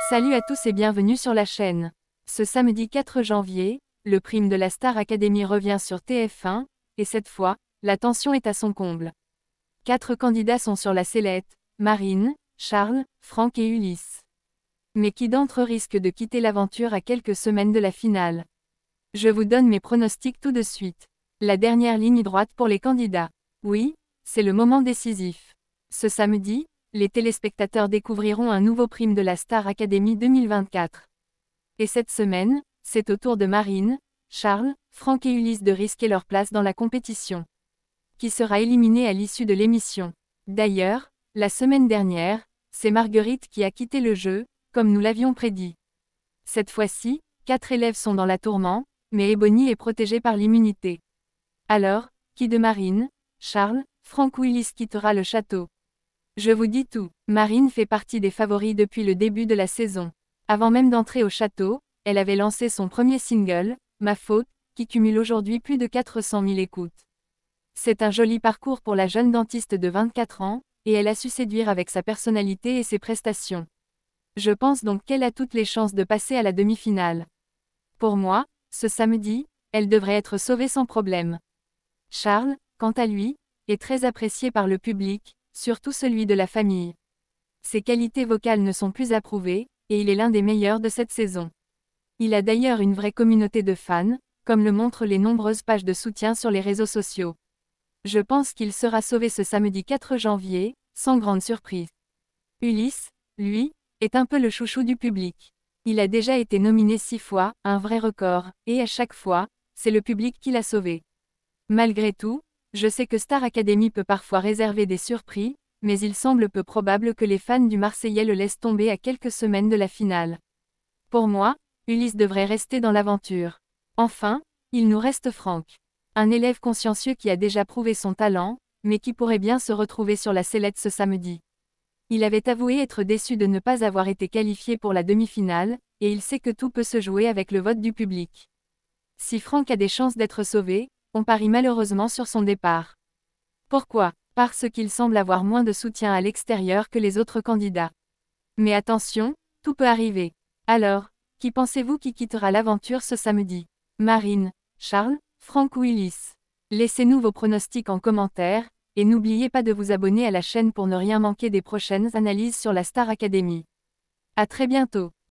Salut à tous et bienvenue sur la chaîne. Ce samedi 4 janvier, le prime de la Star Academy revient sur TF1, et cette fois, la tension est à son comble. 4 candidats sont sur la sellette, Marine, Charles, Franck et Ulysse. Mais qui d'entre eux risque de quitter l'aventure à quelques semaines de la finale? Je vous donne mes pronostics tout de suite. La dernière ligne droite pour les candidats. Oui, c'est le moment décisif. Ce samedi, les téléspectateurs découvriront un nouveau prime de la Star Academy 2024. Et cette semaine, c'est au tour de Marine, Charles, Franck et Ulysse de risquer leur place dans la compétition. Qui sera éliminé à l'issue de l'émission? D'ailleurs, la semaine dernière, c'est Marguerite qui a quitté le jeu, comme nous l'avions prédit. Cette fois-ci, 4 élèves sont dans la tourmente, mais Ebony est protégée par l'immunité. Alors, qui de Marine, Charles, Franck ou Ulysse quittera le château? Je vous dis tout, Marine fait partie des favoris depuis le début de la saison. Avant même d'entrer au château, elle avait lancé son premier single, Ma faute, qui cumule aujourd'hui plus de 400 000 écoutes. C'est un joli parcours pour la jeune dentiste de 24 ans, et elle a su séduire avec sa personnalité et ses prestations. Je pense donc qu'elle a toutes les chances de passer à la demi-finale. Pour moi, ce samedi, elle devrait être sauvée sans problème. Charles, quant à lui, est très apprécié par le public, surtout celui de la famille. Ses qualités vocales ne sont plus approuvées, et il est l'un des meilleurs de cette saison. Il a d'ailleurs une vraie communauté de fans, comme le montrent les nombreuses pages de soutien sur les réseaux sociaux. Je pense qu'il sera sauvé ce samedi 4 janvier, sans grande surprise. Ulysse, lui, est un peu le chouchou du public. Il a déjà été nominé 6 fois, un vrai record, et à chaque fois, c'est le public qui l'a sauvé. Malgré tout, je sais que Star Academy peut parfois réserver des surprises, mais il semble peu probable que les fans du Marseillais le laissent tomber à quelques semaines de la finale. Pour moi, Ulysse devrait rester dans l'aventure. Enfin, il nous reste Franck. Un élève consciencieux qui a déjà prouvé son talent, mais qui pourrait bien se retrouver sur la sellette ce samedi. Il avait avoué être déçu de ne pas avoir été qualifié pour la demi-finale, et il sait que tout peut se jouer avec le vote du public. Si Franck a des chances d'être sauvé, on parie malheureusement sur son départ. Pourquoi? Parce qu'il semble avoir moins de soutien à l'extérieur que les autres candidats. Mais attention, tout peut arriver. Alors, qui pensez-vous qui quittera l'aventure ce samedi? Marine, Charles, Franck ou Ulysse? Laissez-nous vos pronostics en commentaire, et n'oubliez pas de vous abonner à la chaîne pour ne rien manquer des prochaines analyses sur la Star Academy. À très bientôt.